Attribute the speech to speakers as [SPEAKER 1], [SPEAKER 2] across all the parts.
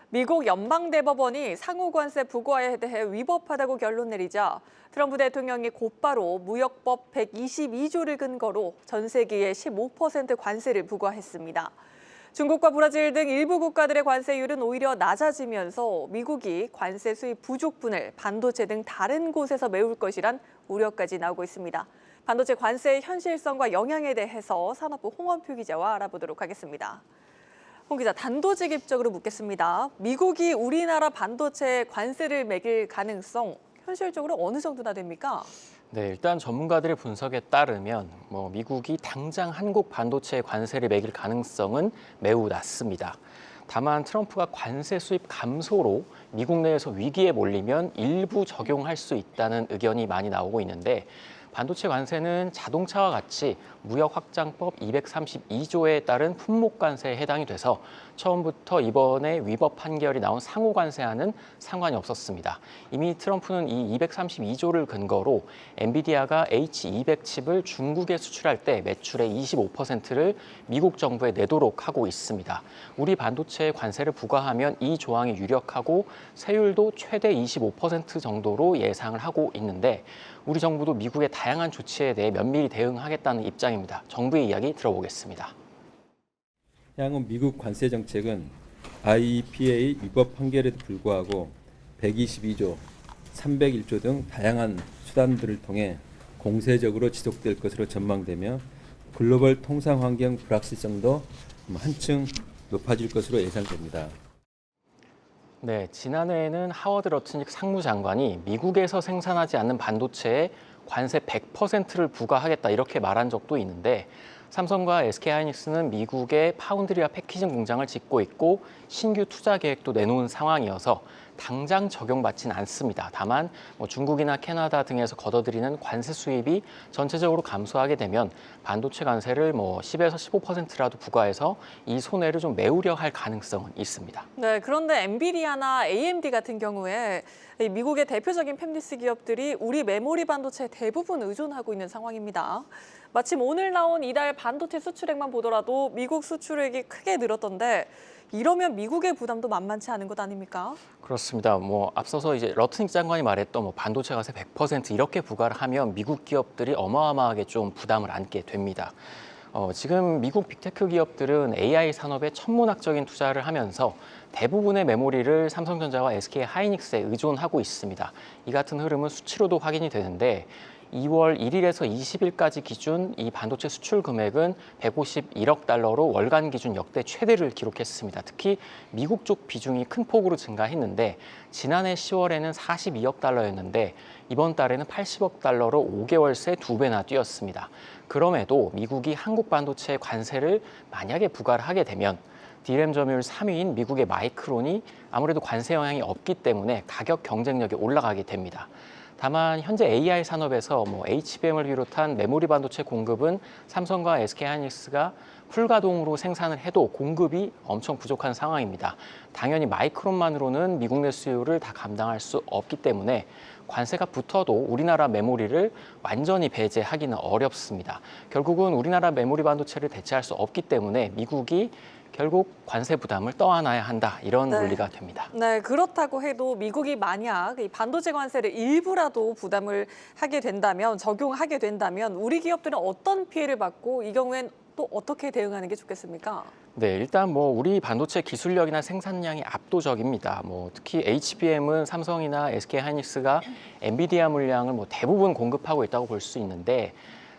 [SPEAKER 1] 미국 연방대법원이 상호관세 부과에 대해 위법하다고 결론 내리자 트럼프 대통령이 곧바로 무역법 122조를 근거로 전 세계에 15% 관세를 부과했습니다. 중국과 브라질 등 일부 국가들의 관세율은 오히려 낮아지면서 미국이 관세 수입 부족분을 반도체 등 다른 곳에서 메울 것이란 우려까지 나오고 있습니다. 반도체 관세의 현실성과 영향에 대해서 산업부 홍원표 기자와 알아보도록 하겠습니다. 홍 기자, 단도직입적으로 묻겠습니다. 미국이 우리나라 반도체에 관세를 매길 가능성 현실적으로 어느 정도나 됩니까?
[SPEAKER 2] 네, 일단 전문가들의 분석에 따르면 미국이 당장 한국 반도체에 관세를 매길 가능성은 매우 낮습니다. 다만 트럼프가 관세 수입 감소로 미국 내에서 위기에 몰리면 일부 적용할 수 있다는 의견이 많이 나오고 있는데 반도체 관세는 자동차와 같이 무역확장법 232조에 따른 품목관세에 해당이 돼서 처음부터 이번에 위법 판결이 나온 상호관세와는 상관이 없었습니다. 이미 트럼프는 이 232조를 근거로 엔비디아가 H200 칩을 중국에 수출할 때 매출의 25%를 미국 정부에 내도록 하고 있습니다. 우리 반도체에 관세를 부과하면 이 조항이 유력하고 세율도 최대 25% 정도로 예상을 하고 있는데 우리 정부도 미국의 다양한 조치에 대해 면밀히 대응하겠다는 입장입니다. 정부의 이야기 들어보겠습니다.
[SPEAKER 3] 향후 미국 관세 정책은 IEEPA 위법 판결에도 불구하고 122조, 301조 등 다양한 수단들을 통해 공세적으로 지속될 것으로 전망되며 글로벌 통상 환경 불확실성도 한층 높아질 것으로 예상됩니다.
[SPEAKER 2] 네, 지난해에는 하워드 러트닉 상무장관이 미국에서 생산하지 않는 반도체에 관세 100%를 부과하겠다 이렇게 말한 적도 있는데 삼성과 SK하이닉스는 미국의 파운드리와 패키징 공장을 짓고 있고 신규 투자 계획도 내놓은 상황이어서 당장 적용받지는 않습니다. 다만 중국이나 캐나다 등에서 걷어들이는 관세 수입이 전체적으로 감소하게 되면 반도체 관세를 10에서 15%라도 부과해서 이 손해를 좀 메우려 할 가능성은 있습니다.
[SPEAKER 1] 네, 그런데 엔비디아나 AMD 같은 경우에 미국의 대표적인 팹리스 기업들이 우리 메모리 반도체에 대부분 의존하고 있는 상황입니다. 마침 오늘 나온 이달 반도체 수출액만 보더라도 미국 수출액이 크게 늘었던데 이러면 미국의 부담도 만만치 않은 것 아닙니까?
[SPEAKER 2] 그렇습니다. 앞서서 이제 러트닉 장관이 말했던 반도체 관세 100% 이렇게 부과를 하면 미국 기업들이 어마어마하게 좀 부담을 안게 됩니다. 지금 미국 빅테크 기업들은 AI 산업에 천문학적인 투자를 하면서 대부분의 메모리를 삼성전자와 SK하이닉스에 의존하고 있습니다. 이 같은 흐름은 수치로도 확인이 되는데 2월 1일에서 20일까지 기준 이 반도체 수출 금액은 151억 달러로 월간 기준 역대 최대를 기록했습니다. 특히 미국 쪽 비중이 큰 폭으로 증가했는데 지난해 10월에는 42억 달러였는데 이번 달에는 80억 달러로 5개월 새 2배나 뛰었습니다. 그럼에도 미국이 한국 반도체 관세를 만약에 부과를 하게 되면 D램 점유율 3위인 미국의 마이크론이 아무래도 관세 영향이 없기 때문에 가격 경쟁력이 올라가게 됩니다. 다만 현재 AI 산업에서 HBM을 비롯한 메모리 반도체 공급은 삼성과 SK하이닉스가 풀가동으로 생산을 해도 공급이 엄청 부족한 상황입니다. 당연히 마이크론만으로는 미국 내 수요를 다 감당할 수 없기 때문에 관세가 붙어도 우리나라 메모리를 완전히 배제하기는 어렵습니다. 결국은 우리나라 메모리 반도체를 대체할 수 없기 때문에 미국이 결국 관세 부담을 떠안아야 한다 이런 논리가 됩니다.
[SPEAKER 1] 네, 그렇다고 해도 미국이 만약 이 반도체 관세를 일부라도 부담을 하게 된다면, 적용하게 된다면 우리 기업들은 어떤 피해를 받고 이 경우엔 또 어떻게 대응하는 게 좋겠습니까?
[SPEAKER 2] 네, 일단 우리 반도체 기술력이나 생산량이 압도적입니다. 특히 HBM은 삼성이나 SK하이닉스가 엔비디아 물량을 대부분 공급하고 있다고 볼 수 있는데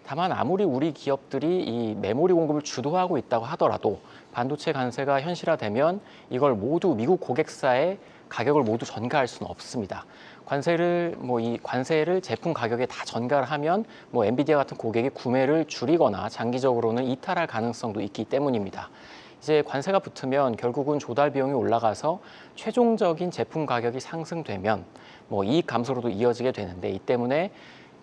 [SPEAKER 2] 다만 아무리 우리 기업들이 이 메모리 공급을 주도하고 있다고 하더라도 반도체 관세가 현실화되면 이걸 모두 미국 고객사에 가격을 모두 전가할 수는 없습니다. 이 관세를 제품 가격에 다 전가를 하면 엔비디아 같은 고객이 구매를 줄이거나 장기적으로는 이탈할 가능성도 있기 때문입니다. 이제 관세가 붙으면 결국은 조달 비용이 올라가서 최종적인 제품 가격이 상승되면 이익 감소로도 이어지게 되는데 이 때문에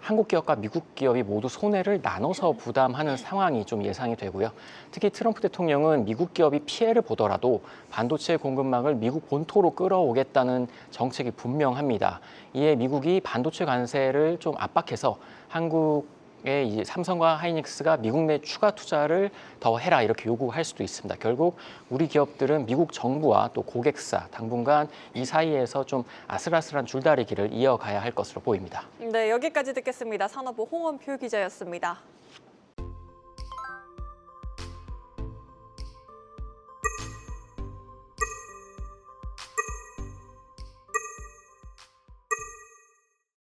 [SPEAKER 2] 한국 기업과 미국 기업이 모두 손해를 나눠서 부담하는 상황이 좀 예상이 되고요. 특히 트럼프 대통령은 미국 기업이 피해를 보더라도 반도체 공급망을 미국 본토로 끌어오겠다는 정책이 분명합니다. 이에 미국이 반도체 관세를 좀 압박해서 한국 이제 삼성과 하이닉스가 미국 내 추가 투자를 더 해라 이렇게 요구할 수도 있습니다. 결국 우리 기업들은 미국 정부와 또 고객사 당분간 이 사이에서 좀 아슬아슬한 줄다리기를 이어가야 할 것으로 보입니다.
[SPEAKER 1] 네, 여기까지 듣겠습니다. 산업부 홍원표 기자였습니다.